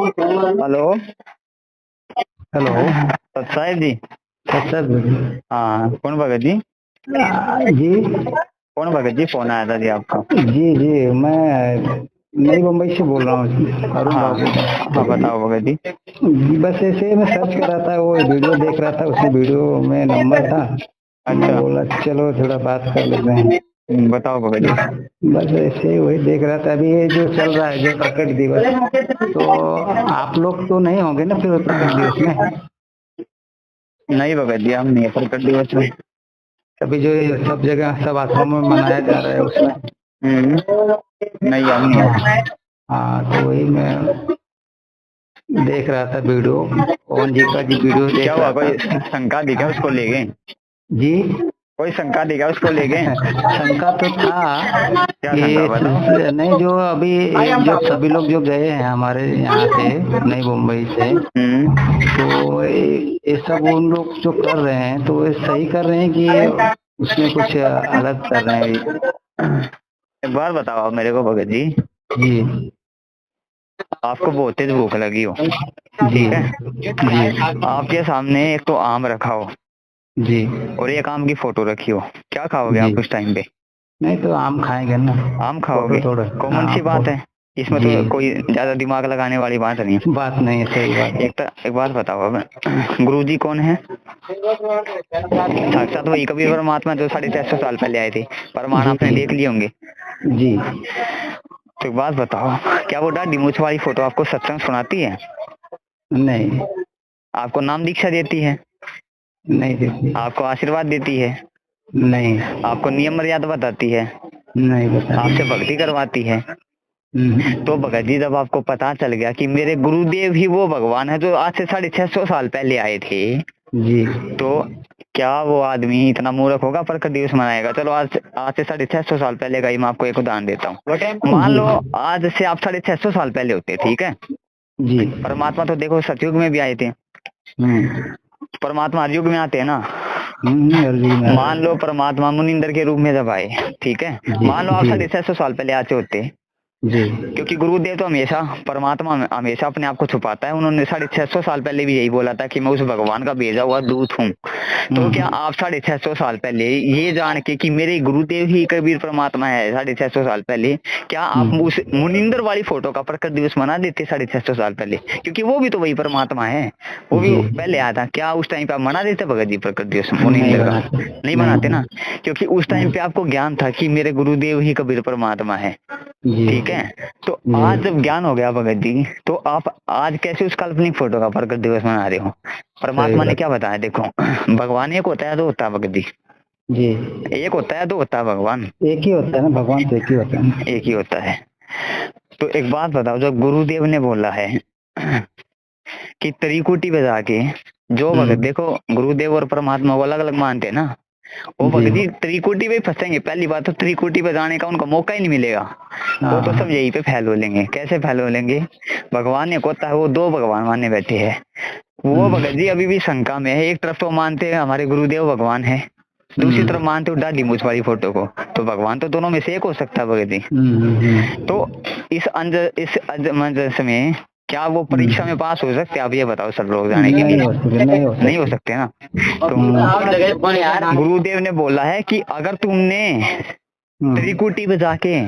Hello. Hello. Sahib जी। अच्छा हाँ, कौन भगत जी? जी कौन भगत जी, फोन आया था जी आपका? जी जी मैं नई मुंबई से बोल रहा हूँ, अरुण हाँ बाबू। हाँ, बताओ भगत जी। बस ऐसे ही मैं सर्च कर रहा था, वो वीडियो देख रहा था, उसमें वीडियो में नंबर था तो मैं अच्छा। बोला चलो थोड़ा बात कर लेते हैं। बताओ भगत जी। बस ऐसे ही वही देख रहा था। अभी ये जो चल रहा है जो प्रकट दिवस, तो आप लोग तो नहीं होंगे ना फिर प्रकट दिवस में? नहीं भगत जी, हम नहीं है प्रकट दिवस में। अभी जो ये सब जगह सब आश्रमों में मनाया जा रहा है उसमें। नहीं, हम नहीं हाँ है। हाँ, तो वही मैं देख रहा था वीडियो, पवन जी का जी वीडियो क्या देख हुआ, रहा कोई था। शंका दिखा उसको ले गए? जी कोई शंका दिखा उसको ले गए? शंका तो था क्या कि शंका, बताओ। नहीं, जो अभी जो सभी लोग जो गए हैं हमारे यहाँ से, नई मुंबई से, तो ये सब उन लोग जो कर रहे हैं तो ये सही कर रहे हैं कि उसमें कुछ अलग कर रहे हैं? एक बार बताओ आप मेरे को भगत जी। जी आपको बहुत तेज भूख लगी हो, जी ठीक है? जी आपके सामने एक तो आम रखा हो जी और एक आम की फोटो रखी हो, क्या खाओगे जी। आप उस टाइम पे? नहीं तो आम खाएंगे ना, आम फोटो खाओगे। थोड़ा। कॉमन हाँ सी बात है, इसमें जी, तो कोई ज्यादा दिमाग लगाने वाली बात नहीं है। बात नहीं है, सही बात है। एक बात बताओ अब, गुरु जी कौन है? साक्षात वही कबीर परमात्मा जो 650 साल पहले आए थे। प्रमाण जी आपने देख लिए होंगे। जी। तो एक बात बताओ, क्या वो दाढ़ी मूछ वाली फोटो आपको सत्संग सुनाती है? नहीं आपको नाम दीक्षा देती है? नहीं देखिए। आपको आशीर्वाद देती है? नहीं आपको नियम मर्यादा बताती है? नहीं बता आपसे रही। भक्ति करवाती है? तो हम्म, भगत जी, जब आपको पता चल गया कि मेरे गुरुदेव ही वो भगवान है जो आज से 650 साल पहले आए थे, जी तो क्या वो आदमी इतना मूर्ख होगा प्रकट दिवस मनाएगा? चलो आज आज से 650 साल पहले का ही मैं आपको एक उदाहरण देता हूँ। मान जी लो आज से आप 650 साल पहले होते, ठीक है? जी। परमात्मा तो देखो सतयुग में भी आए थे। हम्म परमात्मा हर युग में आते हैं ना। अर्जुन में मान लो परमात्मा मुनिंदर के रूप में जब आए, ठीक है? जी मान लो आप जी 650 साल पहले आते होते, जी क्योंकि गुरुदेव तो हमेशा, परमात्मा हमेशा अपने आप को छुपाता है। उन्होंने 650 साल पहले भी यही बोला था कि मैं उस भगवान का भेजा हुआ दूत हूँ। तो क्या आप 650 साल पहले ये जान के कि मेरे गुरुदेव ही कबीर परमात्मा है 650 साल पहले, क्या आप हम्म, उस मुनिंदर वाली फोटो का प्रकट दिवस मना देते 650 साल पहले? क्योंकि वो भी तो वही परमात्मा है, वो भी जी पहले आया था। क्या उस टाइम पे आप मना देते भगत जी प्रकट दिवस नहीं मुनिंदर का? बनाते। नहीं बनाते नहीं ना, क्योंकि उस टाइम पे आपको ज्ञान था कि मेरे गुरुदेव ही कबीर परमात्मा है, जी ठीक है? तो जी। आज जब ज्ञान हो गया भगत जी, तो आप आज कैसे उस काल्पनिक फोटो का प्रकट दिवस मना रहे हो? सही परमात्मा ने बात। क्या बताया, देखो। भगवान एक होता है, दो होता है भगत जी? जी एक होता है, दो होता है भगवान? एक ही होता है ना, भगवान तो एक ही होता है ना। एक ही होता है। तो एक बात बताओ, जब गुरुदेव ने बोला है कि त्रिकुटी बजा के, जो भगत हम्म, देखो, गुरुदेव और परमात्मा को अलग अलग मानते हैं ना, वो जी भगत जी त्रिकुटी पे फंसेंगे। पहली बात तो त्रिकुटी पे जाने का उनका मौका ही नहीं मिलेगा। वो तो सब हाँ यहीं पे फैल हो लेंगे। कैसे फैल हो लेंगे? भगवान एक होता है, वो दो भगवान मानने बैठे हैं। वो भगत जी अभी भी शंका में है। एक तरफ तो मानते हैं हमारे गुरुदेव भगवान है, दूसरी तरफ हम्म मानते हो दाढ़ी मूछ वाली फोटो को। तो भगवान तो दोनों में से एक हो सकता है भगत जी। तो इस अंजस में क्या वो परीक्षा में पास हो सकते हैं? आप ये बताओ, सब लोग जाने के नहीं लिए। हो सकते, नहीं हो नहीं हो सकते। सकते ना। तो गुरुदेव ने बोला है कि अगर तुमने हम्म त्रिकुटी पे जाके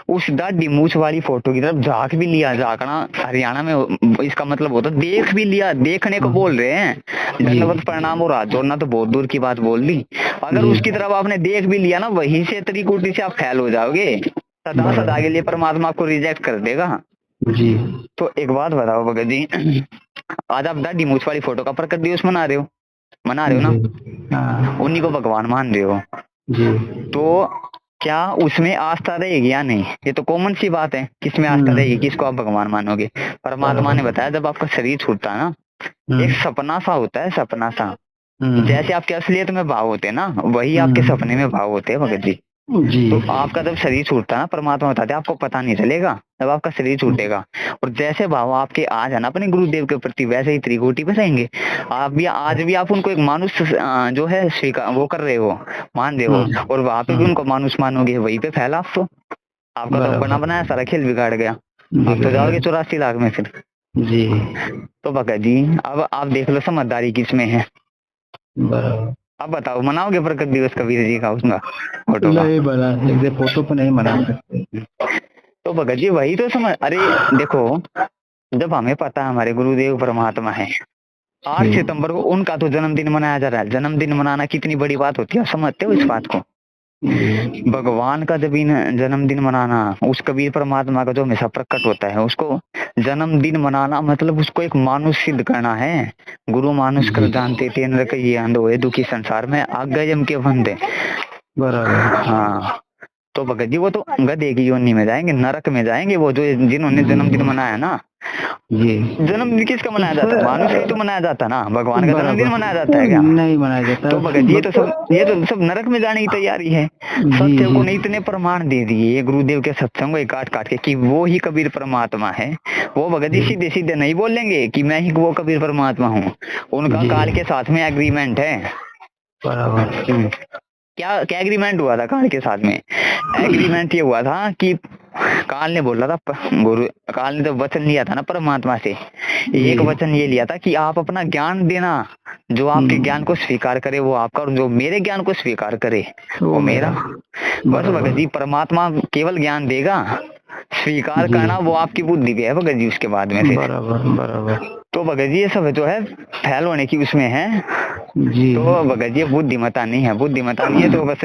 उस दाढ़ी मूछ वाली फोटो की तरफ झांक भी लिया, झांकना हरियाणा में इसका मतलब होता है देख भी लिया, देखने को बोल रहे हैं। जी दंडवत प्रणाम और हाथ जोड़ना तो बहुत दूर की बात बोल दी। अगर जी उसकी तरफ आपने देख भी लिया ना, वहीं से त्रिकुटी से आप फैल हो जाओगे, सदा सदा के बराबर। लिए परमात्मा आपको रिजेक्ट कर देगा। जी तो एक बात बताओ भगत जी, आज आप दाढ़ी मूछ वाली फोटो का प्रकट दिवस मना रहे हो जी ना, हाँ उन्हीं को भगवान मान रहे हो, जी। तो क्या उसमें आस्था रहेगी या नहीं? ये तो कॉमन सी बात है, किसमें आस्था रहेगी, किसको आप भगवान मानोगे? परमात्मा ने बराबर। बताया जब आपका शरीर छूटता है ना, एक हम्म सपना सा होता है, सपना सा। जैसे हम्म आपके असलियत में भाव होते हैं ना, वही आपके सपने में हम्म, भाव होते हैं भगत जी। जी तो आपका जब शरीर छूटता है ना, परमात्मा बताते हैं आपको पता नहीं चलेगा जब आपका शरीर छूटेगा। और जैसे भाव आपके आज है ना अपने गुरुदेव के प्रति, वैसे ही त्रिकोटि पे रहेंगे। आप भी आज भी आप उनको एक मानुष जो है स्वीकार वो कर रहे हो, मान रहे हो, और वहां पे भी उनको मानुष मानोगे, वहीं पे फैला आप तो। आपका तो बना बराबर। बनाया सारा खेल बिगाड़ गया। आप तो बिगड़ जाओगे गया। 84 लाख में फिर। जी। तो भगत जी अब आप देख लो समझदारी किसमें है। बराबर। अब बताओ मनाओगे प्रकट दिवस कबीर जी का उसका फोटो का? नहीं बना सकते, फोटो पे नहीं मना सकते। तो भगत जी वही तो समझ, अरे देखो जब हमें पता है हमारे गुरुदेव परमात्मा है, 8 जी। सितंबर को उनका तो जन्मदिन मनाया जा रहा है। जन्मदिन मनाना कितनी बड़ी बात होती है, आप समझते हो इस बात को? जी। भगवान का जब इन जन्मदिन मनाना, उस कबीर परमात्मा का जो हमेशा प्रकट होता है उसको जन्मदिन मनाना, मतलब उसको एक मानुष सिद्ध करना है। गुरु मानुष कर जी। जानते थे नरक ये अंध हुए दुखी संसार में आ गए जम के बंदे। बराबर। हाँ तो भगत जी वो तो गधे की योनि में जाएंगे, नरक में जाएंगे वो जो जिन्होंने जन्मदिन मनाया ना। जी। जन्मदिन किसका मनाया जाता है? मानुष का ही तो मनाया जाता ना, भगवान का जन्मदिन बराबर, मनाया जाता है क्या? नहीं मनाया जाता। तो भगत जी ये तो सब नरक में जाने की तैयारी है। जी। सत्य को जी। ने इतने प्रमाण दे दिए गुरुदेव के सत्संग को काट काट के कि वो ही कबीर परमात्मा है। वो भगत जी सीधे सीधे नहीं बोलेंगे कि मैं ही वो कबीर परमात्मा हूँ। उनका जी। काल के साथ में एग्रीमेंट है। बराबर। क्या क्या एग्रीमेंट हुआ था काल के साथ में? एग्रीमेंट ये हुआ था कि काल ने बोला था, गुरु काल ने तो वचन लिया था ना परमात्मा से। एक वचन ये लिया था कि आप अपना ज्ञान देना, जो आपके ज्ञान को स्वीकार करे वो आपका, और जो मेरे ज्ञान को स्वीकार करे वो मेरा। बस भगत जी परमात्मा केवल ज्ञान देगा, स्वीकार करना वो आपकी बुद्धि पे है भगत जी उसके बाद में से। बराबर। बराबर। तो भगत जी ये सब जो है फैल होने की उसमें है। जी। तो भगत जी बुद्धिमता नहीं है, बुद्धिमता नहीं है तो बस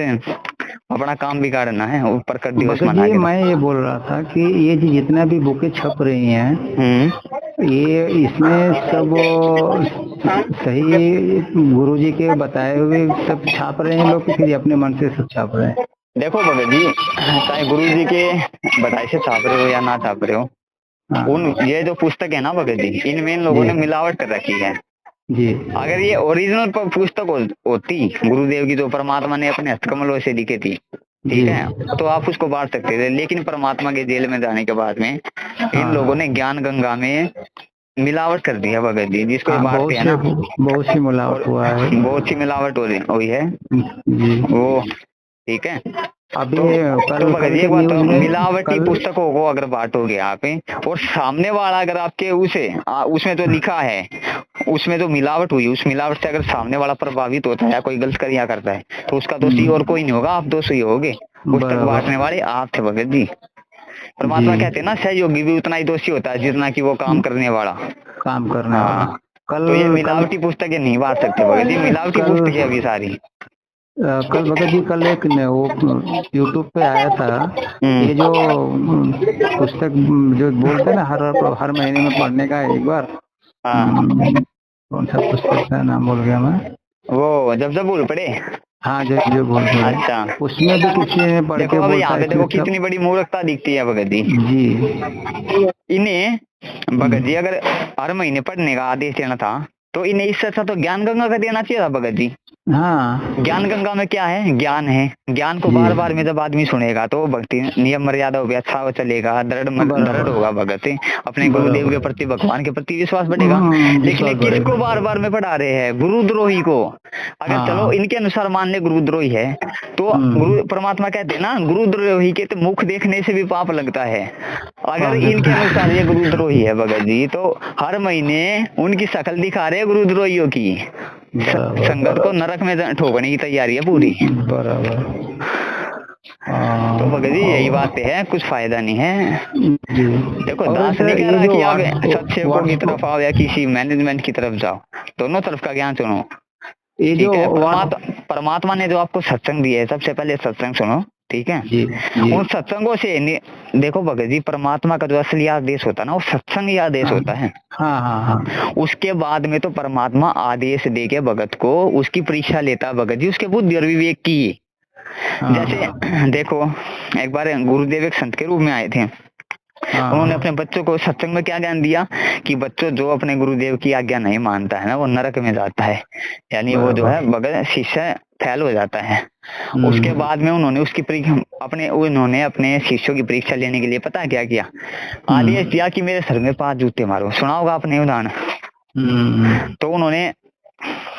अपना काम बिगाड़ना है, ऊपर कर दिवस मना जी के। मैं ये बोल रहा था कि ये जितना भी बुकें छप रही हैं, ये इसमें सब सही गुरुजी के बताए हुए सब छाप रहे हैं लोग, कि फिर अपने मन से सब छाप रहे हैं? देखो भगत जी चाहे गुरु जी के बताए से छाप रहे हो या ना छाप रहे हो, उन ये जो पुस्तक है ना भगत जी, इनमें इन लोगों ने मिलावट कर रखी है जी। अगर ये ओरिजिनल पुस्तक होती गुरुदेव की, जो परमात्मा ने अपने हस्तकमलों से लिखी थी, ठीक है, तो आप उसको बांट सकते थे। लेकिन परमात्मा के जेल में जाने के बाद में इन लोगों ने ज्ञान गंगा में मिलावट कर दी है भगत जी, जिसको बांटते हैं ना। बहुत सी मिलावट हुआ है, बहुत सी मिलावट हुई है जी। वो, ठीक है। अभी तो कल ये के बात, न्यूज में मिलावटी पुस्तकों को अगर बांटोगे आप और सामने वाला अगर आपके उसमें जो लिखा है उसमें जो मिलावट हुई, उस मिलावट से अगर सामने वाला प्रभावित होता है या कोई गलत क्रिया करता है तो उसका दोषी और कोई नहीं होगा, आप दोषी होगे। पुस्तक बांटने वाले आप थे भगत जी। परमात्मा कहते हैं ना सहयोगी भी उतना ही दोषी होता है जितना कि वो काम करने वाला। कल तो ये मिलावटी पुस्तकें नहीं बांट सकते भगत जी, मिलावटी पुस्तकें अभी सारी। कल भगत जी कल एक वो यूट्यूब पे आया था, ये जो पुस्तक जो बोलते हैं ना हर महीने में पढ़ने का एक बार, कौन सा पुस्तक का नाम बोल गया मैं, वो जब बोल पड़े। हाँ जो बोल पड़े। अच्छा, उसमें भी किसी ने पढ़ के बोलता है, देखो कितनी बड़ी मूर्खता दिखती है भगत जी। इन्हें भगत जी अगर हर महीने पढ़ने का आदेश देना था तो इन्हें इससे अच्छा तो ज्ञान गंगा का देना चाहिए था भगत जी। हाँ, ज्ञान गंगा में क्या है? ज्ञान है। ज्ञान को बार बार में जब आदमी सुनेगा तो भक्ति नियम मर्यादा भी अच्छा हो चलेगा, दृढ़ होगा भगत, अपने गुरुदेव के प्रति भगवान के प्रति विश्वास बढ़ेगा। लेकिन किसको बार बार में पढ़ा रहे हैं? गुरुद्रोही को। अगर चलो इनके अनुसार मान ले गुरुद्रोही है तो गुरु परमात्मा कहते हैं ना गुरुद्रोही के तो मुख देखने से भी पाप लगता है। अगर इनके अनुसार ये गुरुद्रोही है भगत जी तो हर महीने उनकी शक्ल दिखा रहे गुरुद्रोहियों की, संगत को नरक में ठोकने की तैयारी है पूरी। बराबर। तो भगत जी यही बात है, कुछ फायदा नहीं है। देखो दास नहीं कह रहा कि आप सत्सेवकों की तरफ आओ या किसी मैनेजमेंट की तरफ जाओ, दोनों तरफ का ज्ञान सुनो। ये जो परमात्मा ने जो आपको सत्संग दिया है, सबसे पहले सत्संग सुनो, ठीक है। उन सत्संगों से देखो भगत जी, परमात्मा का जो असली आदेश होता है ना वो सत्संग ही आदेश होता है। उसके बाद में तो परमात्मा आदेश दे के भगत को उसकी परीक्षा लेता है भगत जी, उसके बुद्धि और विवेक की। जैसे देखो एक बार गुरुदेव एक संत के रूप में आए थे, उन्होंने अपने बच्चों को सत्संग में क्या ज्ञान दिया कि बच्चों जो अपने गुरुदेव की आज्ञा नहीं मानता है ना वो नरक में जाता है, यानी वो जो है भगत शिष्य फैल हो जाता है। उसके बाद में उन्होंने उन्होंने अपने शिष्यों की परीक्षा लेने के लिए पता क्या किया? आदेश दिया कि मेरे सर में 5 जूते मारो। सुना होगा आपने उदाहरण। तो उन्होंने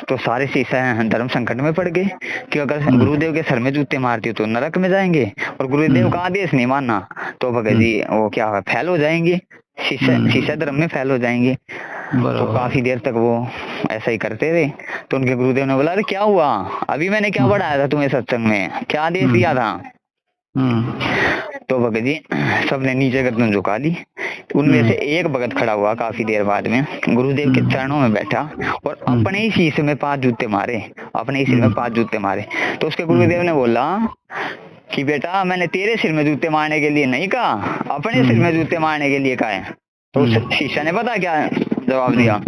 तो सारे शिष्य धर्म संकट में पड़ गए कि अगर गुरुदेव के सर में जूते मारते हो तो नरक में जाएंगे, और गुरुदेव का आदेश नहीं मानना तो भगत जी वो क्या फेल हो जाएंगे। शिष्य धर्म में फेल हो जाएंगे। तो काफी देर तक वो ऐसा ही करते थे। तो उनके गुरुदेव ने बोला, अरे क्या हुआ, अभी मैंने क्या पढ़ाया था तुम्हें सत्संग में, क्या आदेश दिया था? तो भगत जी सबने नीचे गर्दन झुका ली। उनमें से एक भगत खड़ा हुआ काफी देर बाद में, गुरुदेव के चरणों में बैठा और अपने ही शीश में 5 जूते मारे, अपने ही सिर में 5 जूते मारे। तो उसके गुरुदेव ने बोला कि बेटा मैंने तेरे सिर में जूते मारने के लिए नहीं कहा, अपने सिर में जूते मारने के लिए कहा है। तो उस शिष्य ने पता क्या जवाब दिया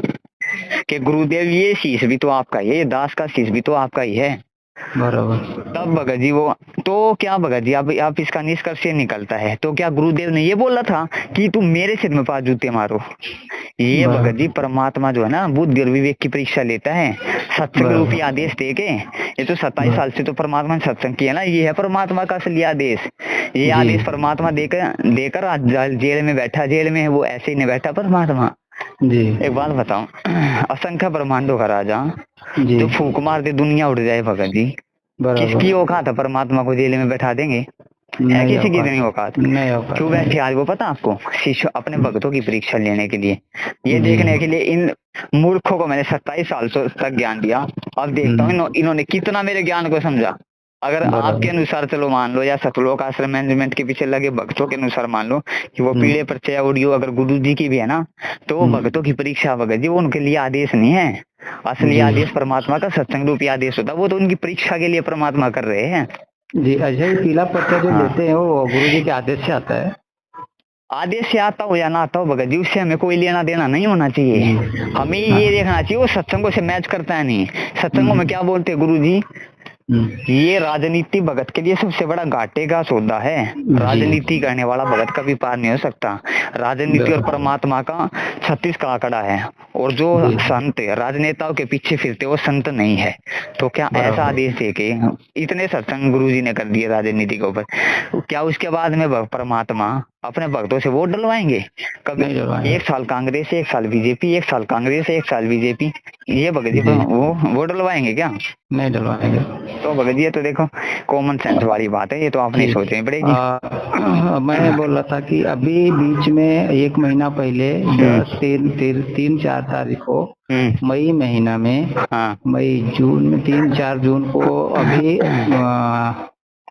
कि गुरुदेव ये शीश भी तो आपका ही है, ये दास का शीश भी तो आपका ही है। बराबर। तब भगत जी वो तो क्या भगत जी आप इसका निष्कर्ष ये निकलता है, तो क्या गुरुदेव ने ये बोला था कि तुम मेरे सिर में 5 जूते मारो? ये भगत जी परमात्मा जो है ना बुद्धि और विवेक की परीक्षा लेता है सत्संग रूपी आदेश दे के। ये तो 27 साल से तो परमात्मा ने सत्संग किया ना, ये है परमात्मा का असली आदेश। ये आदेश परमात्मा देकर आज जेल में बैठा, जेल में वो ऐसे ही नहीं बैठा परमात्मा जी। एक बात बताऊं, असंख्य ब्रह्मांडों का राजा जो फूंक मार दे दुनिया उड़ जाए भगत जी, किसकी औकात है परमात्मा को जेल में बैठा देंगे? है किसी की नहीं औकात। क्यों बैठे आज वो पता आपको? शिष्य अपने भक्तों की परीक्षा लेने के लिए, ये देखने के लिए इन मूर्खों को मैंने 27 साल तक ज्ञान दिया। अब देखता हूँ इन्होंने कितना मेरे ज्ञान को समझा। अगर आपके अनुसार चलो मान लो, या सतलोक आश्रम मैनेजमेंट के पीछे लगे भक्तों के अनुसार मान लो कि वो पीढ़े पर चाहे ऑडियो अगर गुरु जी की भी है ना, तो वो भक्तों की परीक्षा भगत जी वो उनके लिए आदेश नहीं है। असली आदेश परमात्मा का सत्संग रूपी आदेश होता है, वो तो उनकी परीक्षा के लिए परमात्मा कर रहे हैं जी। अच्छा, ये पीला पर्चा जो लेते हैं वो गुरु जी के आदेश से आता है? आदेश से आता हो या ना आता हो भगत जी, उससे हमें कोई लेना देना नहीं होना चाहिए। हमें ये देखना चाहिए वो सत्संगों से मैच करता है नहीं। सत्संगों में क्या बोलते हैं गुरु जी, ये राजनीति भगत के लिए सबसे बड़ा घाटे का सौदा है। राजनीति करने वाला भगत कभी पार नहीं हो सकता। राजनीति और परमात्मा का 36 का आंकड़ा है, और जो संत राजनेताओं के पीछे फिरते वो संत नहीं है। तो क्या ऐसा आदेश है कि इतने सत्संग गुरु जी ने कर दिए राजनीति के ऊपर, क्या उसके बाद में परमात्मा अपने भक्तों से वोट डलवाएंगे? कभी 1 साल कांग्रेस, 1 साल बीजेपी, 1 साल कांग्रेस, 1 साल बीजेपी, ये भगत जी वो डलवाएंगे क्या? नहीं डलवाएंगे। तो भगत जी ये तो देखो कॉमन सेंस वाली बात है, ये तो आपने सोचनी पड़ेगी। मैं बोल रहा था कि अभी बीच में 1 महीना पहले 3-4 तारीख को मई महीना में, मई जून में 3-4 जून को अभी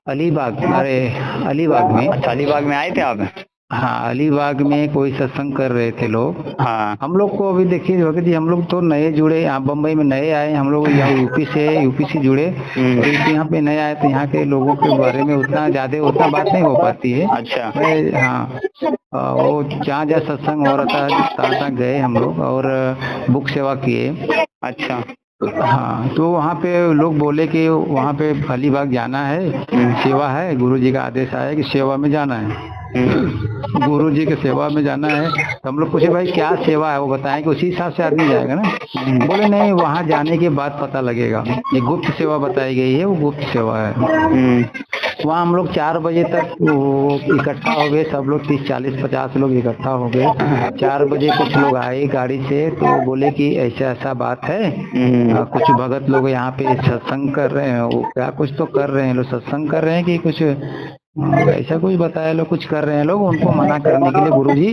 अलीबाग में, अलीबाग में आए थे आप? हाँ, अलीबाग में कोई सत्संग कर रहे थे लोग। हाँ, हम लोग को अभी देखिए भगत जी, हम लोग तो नए जुड़े, यहाँ बम्बई में नए आए हम लोग, यहाँ यूपी से जुड़े, और यहाँ पे नए आए तो यहाँ के लोगों के बारे में उतना बात नहीं हो पाती है। अच्छा। हाँ, वो जहाँ सत्संग हो रहा था तहाँ गए हम लोग और बुक सेवा किए। अच्छा। हाँ, तो वहाँ पे लोग बोले कि वहाँ पे अलीबाग जाना है, सेवा है, गुरु जी का आदेश आया कि सेवा में जाना है, गुरु जी के सेवा में जाना है। तो हम लोग पूछे भाई क्या सेवा है, वो बताएं कि उसी हिसाब से आदमी जाएगा ना। बोले नहीं, वहाँ जाने के बाद पता लगेगा, ये गुप्त सेवा बताई गई है, वो गुप्त सेवा है। वहाँ हम लोग 4 बजे तक इकट्ठा हो गए, सब लोग 30-40-50 लोग इकट्ठा हो गए। 4 बजे कुछ लोग आए गाड़ी से, तो बोले कि ऐसा बात है, कुछ भगत लोग यहाँ पे सत्संग कर रहे हैं, वो क्या कुछ तो कर रहे हैं लोग, सत्संग कर रहे हैं कि कुछ ऐसा कुछ बताया लोग, कुछ कर रहे हैं लोग। उनको मना करने के लिए गुरुजी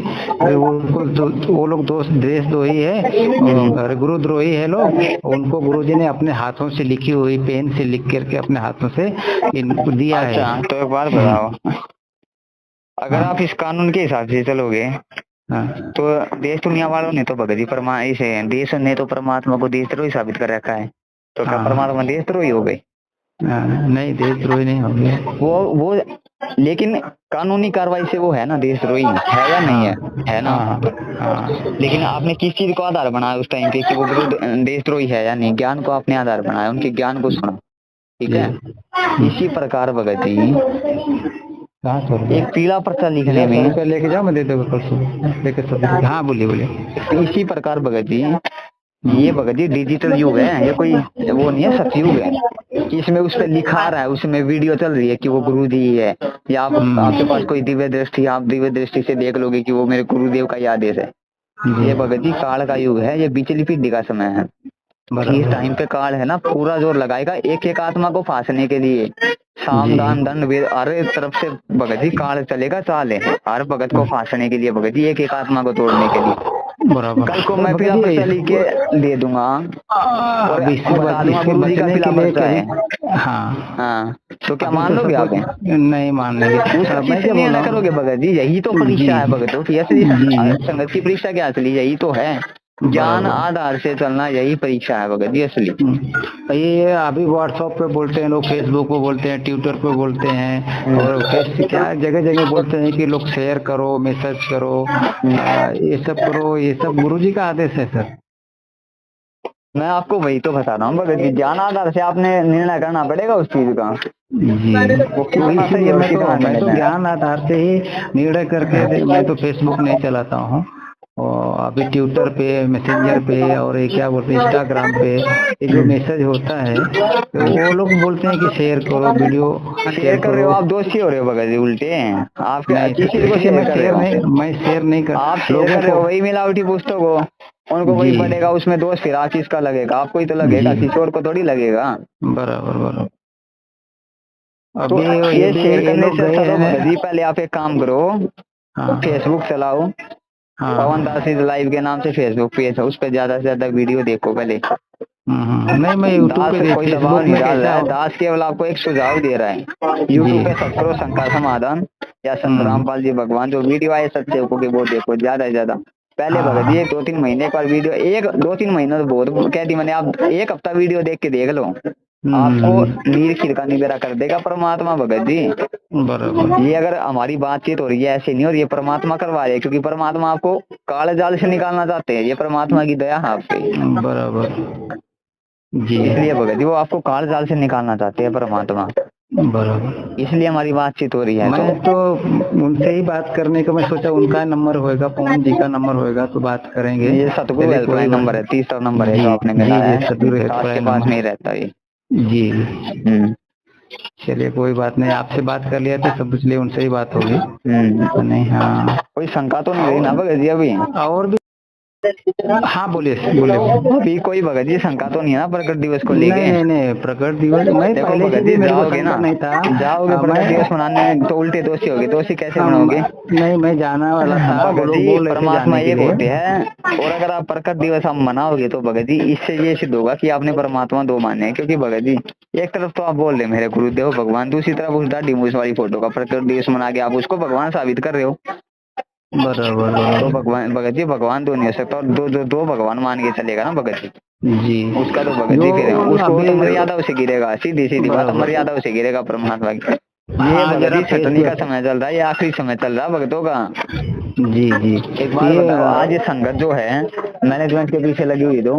वो लोग देशद्रोही है, गुरुद्रोही है लोग, उनको गुरुजी ने अपने हाथों से लिखी हुई पेन से लिख करके अपने हाथों से इनको दिया है। तो एक बार बताओ, अगर आप इस कानून के हिसाब से चलोगे तो देश दुनिया वालों ने तो भगत जी देश ने तो परमात्मा को देशद्रोही साबित कर रखा है, तो क्या परमात्मा देशद्रोही हो गई? नहीं, देशद्रोही नहीं हो गया वो लेकिन कानूनी कार्रवाई से वो है ना देशद्रोही, है या नहीं है ना? लेकिन आपने किस चीज को आधार बनाया उस टाइम पे कि वो देशद्रोही है या नहीं? ज्ञान को आपने आधार बनाया, उनके ज्ञान को सुना, ठीक है? इसी प्रकार भगत जी एक पीला पर्चा लिखने में लेके जाओ, मैं दे दूंगा परसों। हाँ बोलिए। इसी प्रकार भगत जी ये भगत जी डिजिटल युग है, ये कोई वो नहीं है, सतयुग है। इसमें उस पर लिखा रहा है, उसमें वीडियो चल रही है कि वो गुरु जी है, या आपके पास कोई दिव्य दृष्टि, आप दिव्य दृष्टि से देख लोगे कि वो मेरे गुरुदेव का ही आदेश है। ये भगत जी काल का युग है, ये बिचली पीढ़ी का समय है। इस टाइम पे काल है ना पूरा जोर लगाएगा एक एक आत्मा को फांसने के लिए। साम दान दंड वेद हर तरफ से भगत जी काल चलेगा, चाल है हर भगत को फांसने के लिए भगत जी, एक एक आत्मा को तोड़ने के लिए। बराबर। कल को मैं फिर पर्चा लिखे दे दूंगा और बता दूंगा गुरु जी का फिर पर्चा है। हाँ हाँ, तो क्या मान लोगे आप? नहीं मान लेंगे। मैं क्या बोलना करोगे भगत जी? यही तो परीक्षा है भगतों की असली, संगत की परीक्षा क्या असली यही तो है। ज्ञान आधार से चलना यही परीक्षा है भगत जी असली। ये अभी व्हाट्सएप पे बोलते हैं लोग, फेसबुक पे बोलते हैं, ट्विटर पे बोलते हैं, और क्या जगह जगह बोलते हैं कि लोग शेयर करो, मैसेज करो, ये सब करो। ये सब गुरुजी का आदेश है सर। मैं आपको वही तो बता रहा हूँ भगत जी, ज्ञान आधार से आपने निर्णय करना पड़ेगा उस चीज का। जी मैं तो ज्ञान आधार से ही निर्णय करके, मैं तो फेसबुक नहीं चलाता हूँ, और अभी ट्विटर पे, मैसेंजर पे, और ये क्या बोलते हैं इंस्टाग्राम पे, ये जो मैसेज होता है तो वो लोग बोलते हैं कि शेयर करो, वीडियो शेयर कर रहे हो आप, दोस्ती हो रहे हो भगत जी उल्टे हैं आपके। मैं शेयर नहीं कर, आप शेयर कर रहे हो वही मिलावटी पुस्तक हो, उनको वही पड़ेगा, उसमें दोष फिर आप किसका लगेगा? आपको ही तो लगेगा, किसी और को थोड़ी लगेगा। बराबर बराबर। तो ये शेयर करने से अच्छा तो भगत जी पहले आप एक काम करो, फेसबुक चलाओ, पवन दास इज लाइव के नाम से फेसबुक पेज है, उस पर ज्यादा से ज्यादा वीडियो देखो पहले। नहीं मैं यूट्यूब पे कोई दबाव नहीं डाल रहा है, दास केवल आपको एक सुझाव दे रहा है। यूट्यूब पे सर्च करो शंकर समाधान या संत रामपाल जी भगवान, जो वीडियो आए सत्य को वो देखो ज्यादा से ज्यादा। पहले भगत जी 2-3 महीने का वीडियो, 1-2-3 महीना तो बहुत कह दी मैंने, आप 1 हफ्ता वीडियो देख के देख लो, आपको नीर खीर का निबेरा कर देगा परमात्मा भगत जी। बराबर। ये अगर हमारी बातचीत हो रही है ऐसे नहीं हो रही है, परमात्मा करवा रहे हैं, क्योंकि परमात्मा आपको काले जाल से निकालना चाहते हैं, ये परमात्मा की दया है आप पे। बराबर जी। इसलिए भगत जी वो आपको काले जाल से निकालना चाहते हैं परमात्मा। बराबर, इसलिए हमारी बातचीत हो रही है। मैं तो उनसे ही बात करने का मैं सोचा, उनका नंबर होएगा, पवन जी का नंबर होएगा तो बात करेंगे। ये सतगुरु हेल्पलाइन नंबर है, 3रा नंबर है जो आपने मिला है, सतगुरु हेल्पलाइन के पास नहीं रहता ये जी। चलिए कोई बात नहीं, आपसे बात कर लिया तो सब, इसलिए उनसे ही बात होगी। नहीं हाँ, कोई शंका तो नहीं रही ना भगत जी अभी? और भी हाँ बोलिए अभी कोई भगत जी शंका तो नहीं है ना प्रकट दिवस को लेके? नहीं प्रकट दिवस मैं पहले से भी जाओगे ना, नहीं था जाओगे प्रकट दिवस मनाने तो उल्टे दोषी होगे, दोषी कैसे बनाओगे? नहीं मैं जाना वाला था भगत जी, परमात्मा एक होते हैं, और अगर आप प्रकट दिवस हम मनाओगे तो भगत जी इससे ये सिद्ध होगा कि आपने परमात्मा 2 माने हैं। क्योंकि भगत जी एक तरफ तो आप बोल रहे मेरे गुरुदेव भगवान, दूसरी तरफ उस दाढ़ी मूछ वाली फोटो का प्रकट दिवस मना के आप उसको भगवान साबित कर रहे हो। बराबर। तो भगवान भगत जी भगवान तो नहीं हो सकता, और दो भगवान मान के चलेगा ना भगत जी। उसका तो भगत जी फिर उसको तो मर्यादा उसे गिरेगा, सीधी बात, मर्यादा उसे गिरेगा परमात्मा की। ये भगत जी छटनी का समय चल रहा है, ये आखिरी समय चल रहा है भगतों का। जी जी। एक बात बताओ, आज ये संगत जो है मैनेजमेंट के पीछे लगी हुई, तो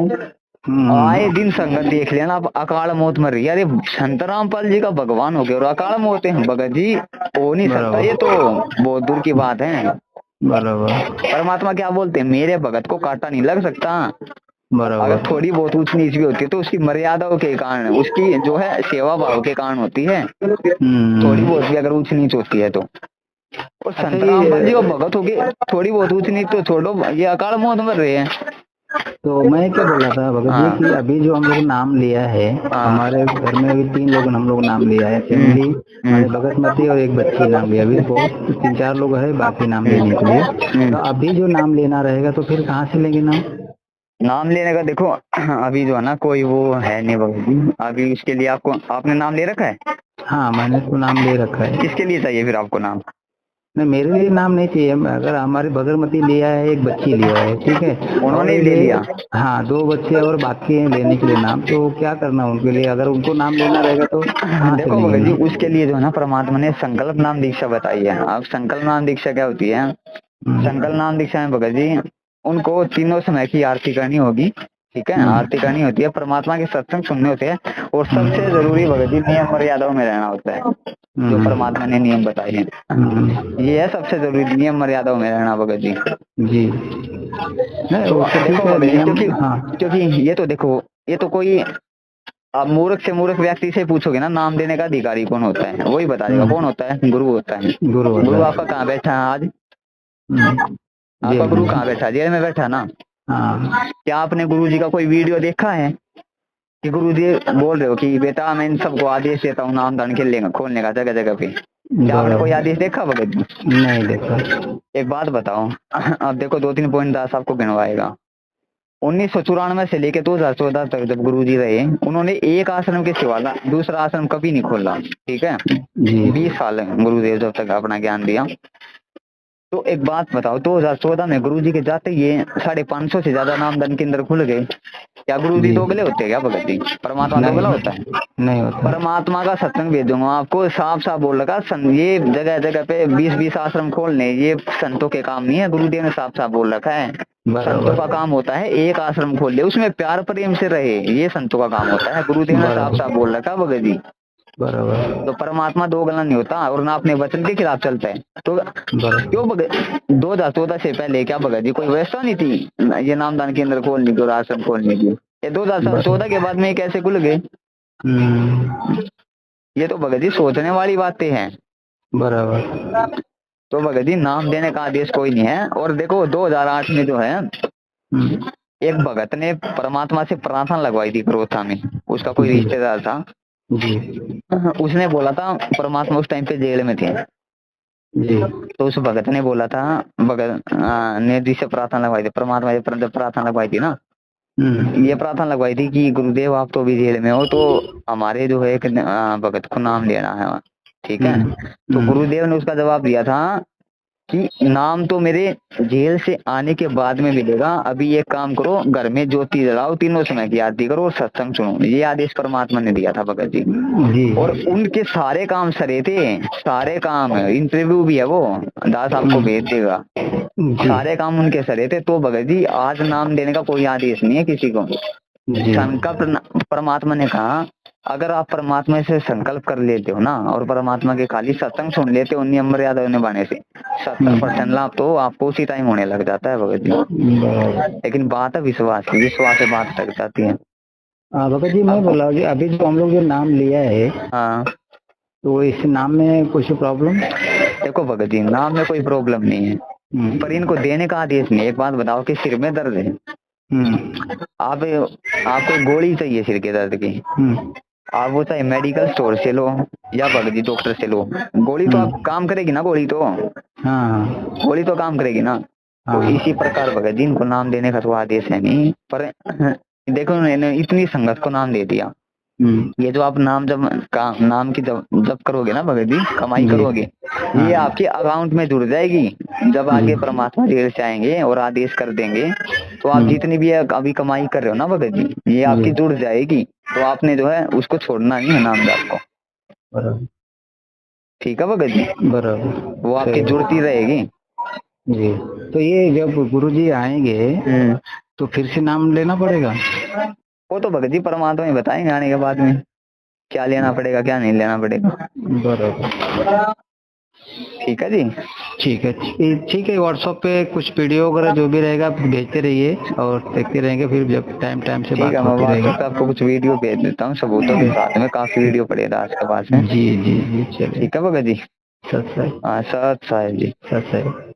आए दिन संगत देख लेना, आप अकाल मौत मर रही है। अरे संत रामपाल जी का भगवान हो गया और अकाल मौत है भगत जी, हो नहीं सकता, ये तो बहुत दूर की बात है। बराबर। परमात्मा क्या बोलते हैं, मेरे भगत को काटा नहीं लग सकता। बराबर। अगर थोड़ी बहुत ऊंच नीच भी होती है तो उसकी मर्यादाओं के कारण, उसकी जो है सेवा भाव के कारण होती है। थोड़ी बहुत भी अगर ऊंच नीच होती है तो, और संत रामपाल जी वो भगत हो गए, थोड़ी बहुत ऊंच नीच तो छोड़ो, ये अकाल मौत मर रहे हैं। तो मैं क्या बोल रहा था भगत जी कि अभी जो हम लोग नाम लिया है, हमारे घर में अभी 3 लोग हम लोग नाम लिया है, फैमिली हमारे भगतमती और एक बच्ची नाम लिया, अभी बहुत 3-4 लोग है बाकी नाम लेने के लिए। तो अभी जो नाम लेना रहेगा तो फिर कहाँ से लेंगे नाम लेने का? देखो अभी जो है ना कोई वो है नहीं भगत जी, अभी उसके लिए आपको, आपने नाम ले रखा है? हाँ मैंने तो नाम ले रखा है। किसके लिए चाहिए फिर आपको नाम? नहीं मेरे लिए नाम नहीं चाहिए, अगर हमारी भगतमती लिया है, एक बच्ची लिया है, ठीक है, उन्होंने ले लिया। हाँ 2 बच्चे और बाकी हैं लेने के लिए नाम, तो क्या करना उनके लिए, अगर उनको नाम लेना रहेगा तो देखो भगत जी उसके लिए जो है ना परमात्मा ने संकल्प नाम दीक्षा बताई है। अब संकल्प नाम दीक्षा क्या होती है? संकल्प नाम दीक्षा में भगत जी उनको तीनों समय की आरती करनी होगी, ठीक है, आरती करनी होती है, परमात्मा के सत्संग सुनने होते हैं, और सबसे जरूरी भगत जी नियम मर्यादाओं में रहना होता है, जो परमात्मा ने नियम बताए हैं। ये है सबसे जरूरी, नियम मर्यादाओं में रहना भगत जी। जी तो देखो, क्योंकि ये तो देखो, ये तो कोई आप मूर्ख से मूर्ख व्यक्ति से पूछोगे ना नाम देने का अधिकारी कौन होता है, वही बता देगा कौन होता है, गुरु होता है। गुरु आपका कहाँ बैठा है आज? आपका गुरु कहाँ बैठा? जेल में बैठा ना। क्या आपने गुरु जी का कोई वीडियो देखा है? कि गुरुजी बोल रहे हो कि बेटा मैं इन सबको आदेश देता हूँ नाम दान खेलने का खोलने का जगह जगह पे, क्या आपने कोई आदेश देखा भगत जी? नहीं देखा। एक बात बताओ, अब देखो 2-3 पॉइंट दास आपको गिनवाएगा। 1994 से लेके 2014 तक जब गुरुजी रहे, उन्होंने एक आश्रम के सिवा दूसरा आश्रम कभी नहीं खोला, ठीक है? 20 साल गुरुदेव जब तक अपना ज्ञान दिया। तो एक बात बताओ, 2014 में गुरुजी के जाते ये 550 से ज्यादा नामदान केंद्र खुल गए, क्या गुरुजी दोगले होते हैं क्या भगत जी? परमात्मा दोगला होता है? नहीं होता। परमात्मा का सत्संग भेजूंगा आपको, साफ साफ बोल रखा, ये जगह जगह पे 20-20 आश्रम खोलने ये संतों के काम नहीं है, गुरुदेव ने साफ साफ बोल रखा है। संतों का काम होता है एक आश्रम खोल ले, उसमें प्यार प्रेम से रहे, ये संतों का काम होता है, गुरुदेव ने साफ साफ बोल रखा भगत जी। बराबर। तो परमात्मा दोगला नहीं होता और ना अपने वचन के खिलाफ चलता है। तो क्यों भगत 2014 से पहले क्या भगत जी कोई व्यवस्था नहीं थी ये नामदान केंद्र खोलने की और आश्रम खोलने की? ये 2014 के बाद में कैसे खुल गए? ये तो भगत जी सोचने वाली बातें हैं। बराबर। तो भगत जी नाम देने का आदेश कोई नहीं है। और देखो 2008 में जो है एक भगत ने परमात्मा से प्रार्थना लगवाई थी क्रोथा में, उसका कोई रिश्तेदार था जी। उसने बोला था, परमात्मा उस टाइम पे जेल में थे जी। तो उस भगत ने बोला था, भगत ने जिससे प्रार्थना लगवाई थी, परमात्मा से प्रार्थना लगवाई थी ना, ये प्रार्थना लगवाई थी कि गुरुदेव आप तो अभी जेल में हो, तो हमारे जो है एक भगत को नाम लेना है, ठीक है? तो गुरुदेव ने उसका जवाब दिया था कि नाम तो मेरे जेल से आने के बाद में मिलेगा, अभी एक काम करो, घर में ज्योति जलाओ, तीनों समय की आरती करो और सत्संग सुनो। ये आदेश परमात्मा ने दिया था भगत जी। और उनके सारे काम सरे थे, सारे काम, इंटरव्यू भी है वो दास आपको भेज देगा, सारे काम उनके सरे थे। तो भगत जी आज नाम देने का कोई आदेश नहीं है किसी को। संकल्प परमात्मा ने कहा, अगर आप परमात्मा से संकल्प कर लेते हो ना और परमात्मा के खाली सत्संग सुन लेते हो नियम मर्यादा निभाने से, 70% लाभ तो आपको उसी टाइम होने लग जाता है भगत जी। लेकिन बात है विश्वास की, विश्वास से बात लग जाती है। भगत जी मैं बोला कि अभी जो हम लोग जो नाम लिया है, हाँ, तो इस नाम में कुछ प्रॉब्लम? देखो भगत जी नाम में कोई प्रॉब्लम नहीं है, पर इनको देने का आदेश नहीं। एक बात बताओ कि सिर में दर्द है, आपको गोली चाहिए सिर के दर्द की, आप वो चाहे मेडिकल स्टोर से लो या भगत जी डॉक्टर से लो, गोली तो आप काम करेगी ना, गोली तो गोली तो काम करेगी ना। तो इसी प्रकार भगत जी इनको नाम देने का तो आदेश है नहीं, पर देखो उन्होंने इतनी संगत को नाम दे दिया। ये जो आप नाम नाम की जब करोगे ना भगत जी, कमाई करोगे, ये आपके अकाउंट में जुड़ जाएगी। जब आगे परमात्मा जेल से आएंगे और आदेश कर देंगे, तो आप जितनी भी अभी कमाई कर रहे हो ना भगत जी, ये आपकी जुड़ जाएगी। तो आपने जो है उसको छोड़ना नहीं है नामदार को, ठीक है भगत जी? बराबर, वो आपकी जुड़ती रहेगी जी। तो ये जब गुरुजी आएंगे तो फिर से नाम लेना पड़ेगा? वो तो भगत जी परमात्मा ही बताएंगे आने के बाद में क्या लेना पड़ेगा क्या नहीं लेना पड़ेगा। बराबर, ठीक है जी। ठीक है। व्हाट्सएप पे कुछ वीडियो वगैरह जो भी रहेगा भेजते रहिए और देखते रहेंगे, फिर जब टाइम से बात होती रहेगी। आपको कुछ वीडियो भेज देता हूँ सबूतों के साथ में, काफी वीडियो पड़ेगा आज के पास में। जी। चलिए, ठीक है भगत जी। सत साहिब। हाँ सत साहिब जी, सत साहिब।